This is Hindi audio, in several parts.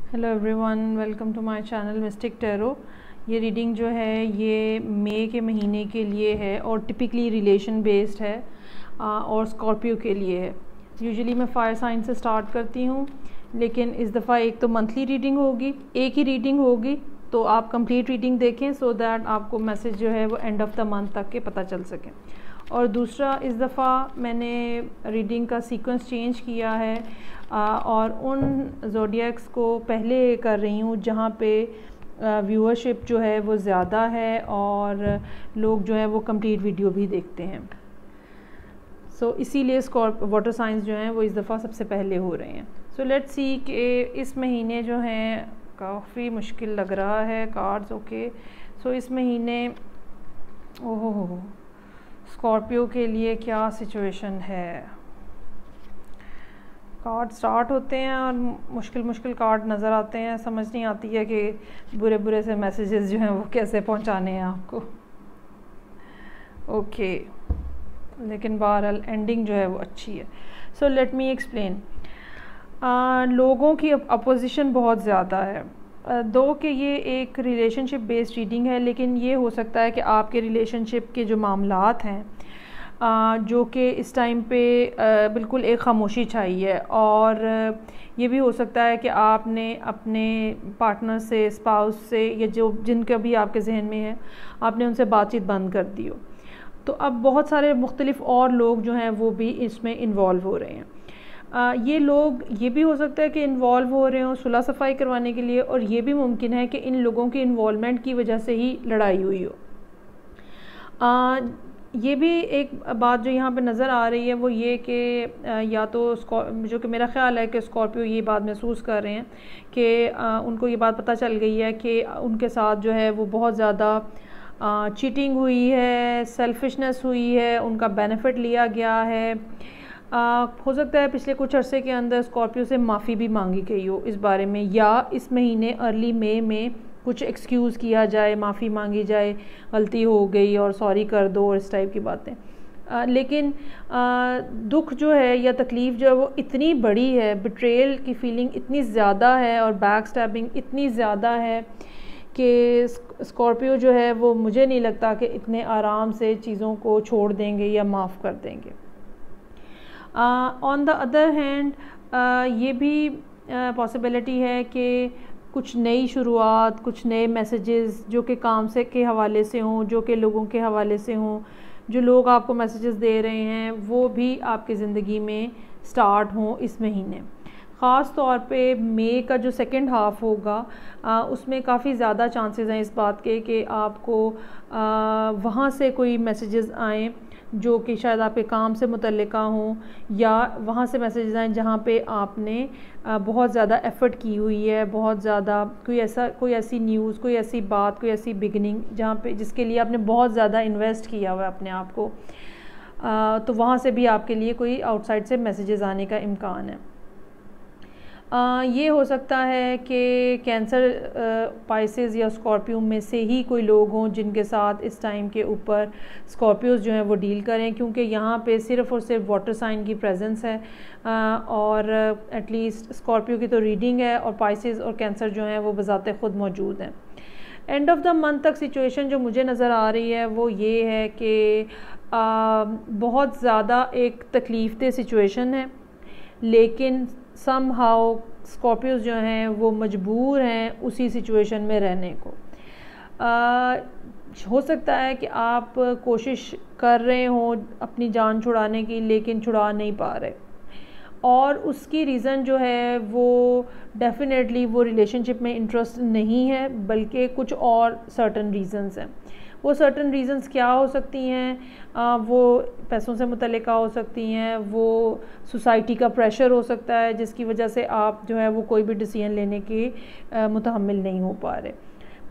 Hello everyone, welcome to my channel Mystic Tarot. ये रीडिंग जो है ये मई के महीने के लिए है और टिपिकली रिलेशन बेस्ड है और स्कॉर्पियो के लिए है। यूजुअली मैं फायर साइन से स्टार्ट करती हूँ, लेकिन इस दफ़ा एक तो मंथली रीडिंग होगी, एक ही रीडिंग होगी, तो आप कंप्लीट रीडिंग देखें सो दैट आपको मैसेज जो है वो एंड ऑफ द मंथ तक के पता चल सके। और दूसरा, इस दफ़ा मैंने रीडिंग का सीक्वेंस चेंज किया है और उन ज़ोडिएक्स को पहले कर रही हूँ जहाँ पे व्यूअरशिप जो है वो ज़्यादा है और लोग जो है वो कंप्लीट वीडियो भी देखते हैं। सो इसीलिए वाटर साइंस जो हैं वो इस दफ़ा सबसे पहले हो रहे हैं। सो लेट्स सी कि इस महीने जो हैं काफ़ी मुश्किल लग रहा है कार्ड्स। ओके, सो इस महीने ओहो स्कॉर्पियो के लिए क्या सिचुएशन है। कार्ड स्टार्ट होते हैं और मुश्किल कार्ड नज़र आते हैं, समझ नहीं आती है कि बुरे से मैसेजेस जो हैं वो कैसे पहुंचाने हैं आपको। ओके, लेकिन बहरहाल एंडिंग जो है वो अच्छी है। So let me explain. लोगों की अपोजिशन बहुत ज़्यादा है। दो कि ये एक रिलेशनशिप बेस्ड रीडिंग है, लेकिन ये हो सकता है कि आपके रिलेशनशिप के जो मामलात हैं जो कि इस टाइम पे बिल्कुल एक खामोशी छाई है, और ये भी हो सकता है कि आपने अपने पार्टनर से, स्पाउस से, या जो जिनका भी आपके जहन में है, आपने उनसे बातचीत बंद कर दी हो। तो अब बहुत सारे मुख्तलिफ और लोग जो हैं वो भी इसमें इन्वॉल्व हो रहे हैं। ये लोग ये भी हो सकता है कि इन्वॉल्व हो रहे हों सुलह सफाई करवाने के लिए, और ये भी मुमकिन है कि इन लोगों की इन्वॉल्वमेंट की वजह से ही लड़ाई हुई हो। ये भी एक बात जो यहाँ पे नज़र आ रही है वो ये कि या तो जो कि मेरा ख़्याल है कि स्कॉर्पियो ये बात महसूस कर रहे हैं कि उनको ये बात पता चल गई है कि उनके साथ जो है वो बहुत ज़्यादा चीटिंग हुई है, सेल्फिशनेस हुई है, उनका बेनिफिट लिया गया है। हो सकता है पिछले कुछ अरसे के अंदर स्कॉर्पियो से माफ़ी भी मांगी गई हो इस बारे में, या इस महीने अर्ली मई में कुछ एक्सक्यूज़ किया जाए, माफ़ी मांगी जाए, गलती हो गई और सॉरी कर दो और इस टाइप की बातें। लेकिन दुख जो है या तकलीफ़ जो है वो इतनी बड़ी है, बिट्रेयल की फीलिंग इतनी ज़्यादा है और बैक स्टैबिंग इतनी ज़्यादा है कि स्कॉर्पियो जो है वो मुझे नहीं लगता कि इतने आराम से चीज़ों को छोड़ देंगे या माफ़ कर देंगे। ऑन द अदर हैंड ये भी पॉसिबिलिटी है कि कुछ नई शुरुआत, कुछ नए मैसेजेस जो कि काम से के हवाले से हों, जो कि लोगों के हवाले से हों, जो लोग आपको मैसेजेस दे रहे हैं वो भी आपकी ज़िंदगी में स्टार्ट हों इस महीने। ख़ास तौर पे मई का जो सेकंड हाफ़ होगा उसमें काफ़ी ज़्यादा चांसेस हैं इस बात के कि आपको वहाँ से कोई मैसेजेस आएँ जो कि शायद आपके काम से मुतल्लिका हों, या वहाँ से मैसेजेस आएँ जहाँ पे आपने बहुत ज़्यादा एफ़र्ट की हुई है, बहुत ज़्यादा कोई ऐसी न्यूज़, कोई ऐसी बात, कोई ऐसी बिगनिंग जहाँ पे जिसके लिए आपने बहुत ज़्यादा इन्वेस्ट किया हुआ है अपने आप को। तो वहाँ से भी आपके लिए कोई आउटसाइड से मैसेजेस आने का इम्कान है। ये हो सकता है कि कैंसर, पाइसेस या स्कॉर्पियो में से ही कोई लोग हों जिनके साथ इस टाइम के ऊपर स्कॉर्पियोज़ जो हैं वो डील करें, क्योंकि यहाँ पे सिर्फ़ और सिर्फ वाटर साइन की प्रेजेंस है और एटलीस्ट स्कॉर्पियो की तो रीडिंग है, और पाइसेस और कैंसर जो हैं वो बज़ाते ख़ुद मौजूद हैं। एंड ऑफ द मंथ तक सिचुएशन जो मुझे नज़र आ रही है वो ये है कि बहुत ज़्यादा एक तकलीफ़देह सिचुएशन है, लेकिन समहाउ स्कॉर्पियोज़ जो हैं वो मजबूर हैं उसी सिचुएशन में रहने को। हो सकता है कि आप कोशिश कर रहे हों अपनी जान छुड़ाने की, लेकिन छुड़ा नहीं पा रहे, और उसकी रीज़न जो है वो डेफिनेटली वो रिलेशनशिप में इंटरेस्ट नहीं है, बल्कि कुछ और सर्टन रीज़न्स हैं। वो सर्टन रीज़न्स क्या हो सकती हैं? वो पैसों से मुतल्लिका हो सकती हैं, वो सोसाइटी का प्रेशर हो सकता है जिसकी वजह से आप जो है वो कोई भी डिसीजन लेने के मुतहम्मिल नहीं हो पा रहे।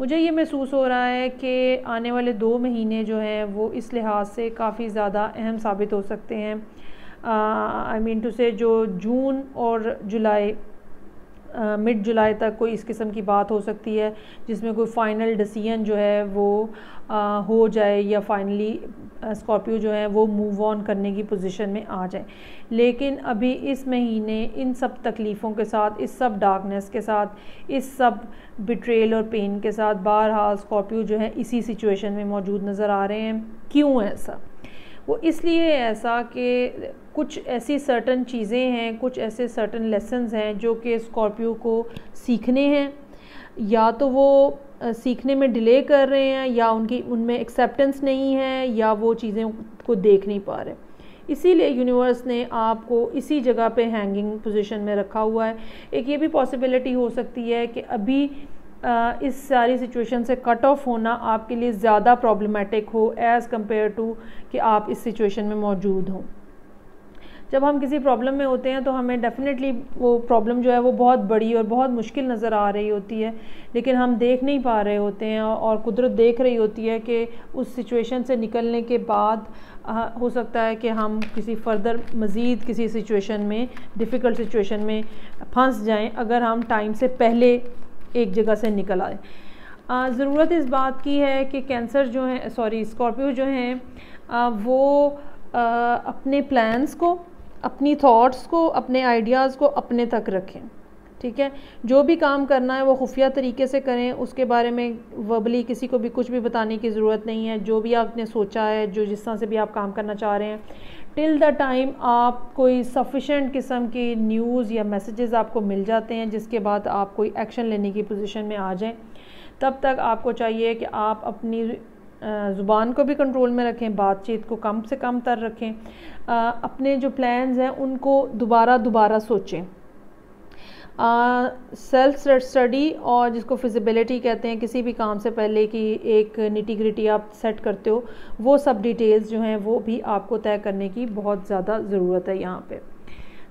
मुझे ये महसूस हो रहा है कि आने वाले 2 महीने जो हैं वो इस लिहाज से काफ़ी ज़्यादा अहम साबित हो सकते हैं। आई मीन टू से जो जून और जुलाई, मिड जुलाई तक कोई इस किस्म की बात हो सकती है जिसमें कोई फ़ाइनल डिसीजन जो है वो हो जाए, या फाइनली स्कॉर्पियो जो है वो मूव ऑन करने की पोजीशन में आ जाए। लेकिन अभी इस महीने इन सब तकलीफ़ों के साथ, इस सब डार्कनेस के साथ, इस सब बिट्रेल और पेन के साथ बहरहाल स्कॉर्पियो जो है इसी सिचुएशन में मौजूद नज़र आ रहे हैं। क्यों ऐसा? वो इसलिए ऐसा कि कुछ ऐसी सर्टन चीज़ें हैं, कुछ ऐसे सर्टन लेसन्स हैं जो कि स्कॉर्पियो को सीखने हैं, या तो वो सीखने में डिले कर रहे हैं, या उनमें एक्सेप्टेंस नहीं है, या वो चीज़ें को देख नहीं पा रहे। इसीलिए यूनिवर्स ने आपको इसी जगह पे हैंगिंग पोजीशन में रखा हुआ है। एक ये भी पॉसिबिलिटी हो सकती है कि अभी इस सारी सिचुएशन से कट ऑफ होना आपके लिए ज़्यादा प्रॉब्लमेटिक हो एज़ कम्पेयर टू कि आप इस सिचुएशन में मौजूद हों। जब हम किसी प्रॉब्लम में होते हैं तो हमें डेफिनेटली वो प्रॉब्लम जो है वो बहुत बड़ी और बहुत मुश्किल नज़र आ रही होती है, लेकिन हम देख नहीं पा रहे होते हैं, और कुदरत देख रही होती है कि उस सिचुएशन से निकलने के बाद हो सकता है कि हम किसी फर्दर मज़ीद किसी सिचुएशन में, डिफ़िकल्ट सिचुएशन में फंस जाएं अगर हम टाइम से पहले एक जगह से निकल आए। ज़रूरत इस बात की है कि स्कॉर्पियो जो हैं वो अपने प्लान्स को, अपनी थॉट्स को, अपने आइडियाज़ को अपने तक रखें। ठीक है, जो भी काम करना है वो खुफिया तरीके से करें, उसके बारे में वर्बली किसी को भी कुछ भी बताने की ज़रूरत नहीं है। जो भी आपने सोचा है, जो जिस तरह से भी आप काम करना चाह रहे हैं, टिल द टाइम आप कोई सफिशेंट किस्म की न्यूज़ या मैसेजेस आपको मिल जाते हैं जिसके बाद आप कोई एक्शन लेने की पोजीशन में आ जाएं, तब तक आपको चाहिए कि आप अपनी ज़ुबान को भी कंट्रोल में रखें, बातचीत को कम से कम तर रखें, अपने जो प्लान्स हैं उनको दोबारा सोचें। सेल्फ स्टडी, और जिसको फिजिबिलिटी कहते हैं, किसी भी काम से पहले की एक निटी ग्रिटी आप सेट करते हो, वो सब डिटेल्स जो हैं वो भी आपको तय करने की बहुत ज़्यादा ज़रूरत है यहाँ पे।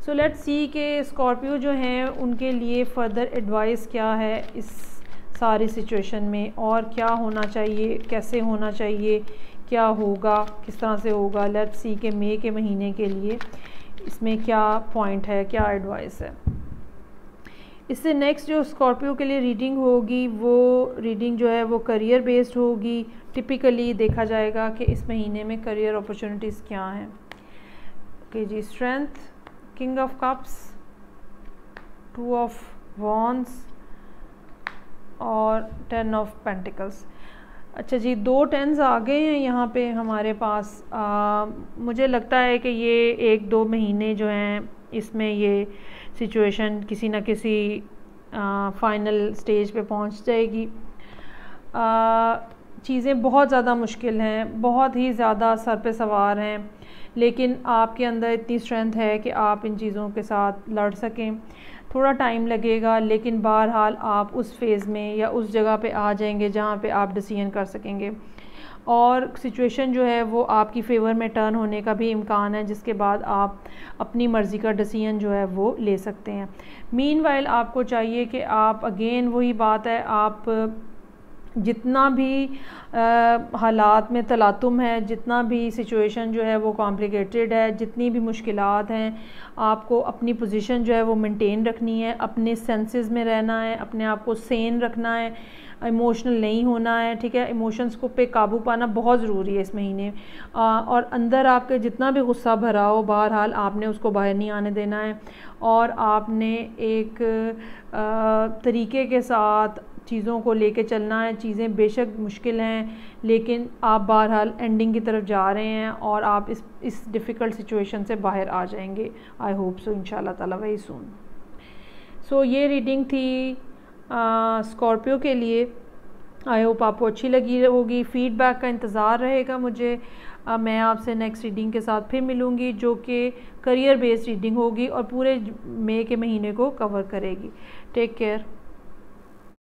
सो लेट्स सी कि स्कॉर्पियो जो हैं उनके लिए फ़र्दर एडवाइस क्या है इस सारी सिचुएशन में, और क्या होना चाहिए, कैसे होना चाहिए, क्या होगा, किस तरह से होगा। लेट्स सी कि मई के महीने के लिए इसमें क्या पॉइंट है, क्या एडवाइस है। इससे नेक्स्ट जो स्कॉर्पियो के लिए रीडिंग होगी, वो रीडिंग जो है वो करियर बेस्ड होगी। टिपिकली देखा जाएगा कि इस महीने में करियर अपॉर्चुनिटीज़ क्या हैं। ओके जी, strength, king of cups, 2 of wands और 10 ऑफ पेंटिकल्स। अच्छा जी, 2 10s आ गए हैं यहाँ पे हमारे पास। मुझे लगता है कि ये 1-2 महीने जो हैं इसमें ये सिचुएशन किसी न किसी फाइनल स्टेज पे पहुँच जाएगी। चीज़ें बहुत ज़्यादा मुश्किल हैं, बहुत ही ज़्यादा सर पे सवार हैं, लेकिन आपके अंदर इतनी स्ट्रेंथ है कि आप इन चीज़ों के साथ लड़ सकें। थोड़ा टाइम लगेगा, लेकिन बहरहाल आप उस फेज़ में या उस जगह पे आ जाएंगे जहाँ पे आप डिसीजन कर सकेंगे, और सिचुएशन जो है वो आपकी फ़ेवर में टर्न होने का भी इम्कान है, जिसके बाद आप अपनी मर्ज़ी का डिसीजन जो है वो ले सकते हैं। मीनवाइल आपको चाहिए कि आप, अगेन वही बात है, आप जितना भी हालात में तलातुम है, जितना भी सिचुएशन जो है वो कॉम्प्लिकेटेड है, जितनी भी मुश्किलात हैं, आपको अपनी पोजीशन जो है वो मेंटेन रखनी है, अपने सेंसेस में रहना है, अपने आप को सेन रखना है, इमोशनल नहीं होना है। ठीक है, इमोशंस को पे काबू पाना बहुत ज़रूरी है इस महीने। और अंदर आपके जितना भी गुस्सा भरा हो, बहरहाल आपने उसको बाहर नहीं आने देना है, और आपने एक तरीके के साथ चीज़ों को लेके चलना है। चीज़ें बेशक मुश्किल हैं, लेकिन आप बहरहाल एंडिंग की तरफ जा रहे हैं, और आप इस डिफ़िकल्ट सिचुएशन से बाहर आ जाएंगे। आई होप सो, इंशाल्लाह ताला वेरी सून। सो ये रीडिंग थी स्कॉर्पियो के लिए। आई होप आपको अच्छी लगी होगी। फ़ीडबैक का इंतज़ार रहेगा मुझे। मैं आपसे नेक्स्ट रीडिंग के साथ फिर मिलूँगी, जो कि करियर बेस्ड रीडिंग होगी और पूरे मई के महीने को कवर करेगी। Take care.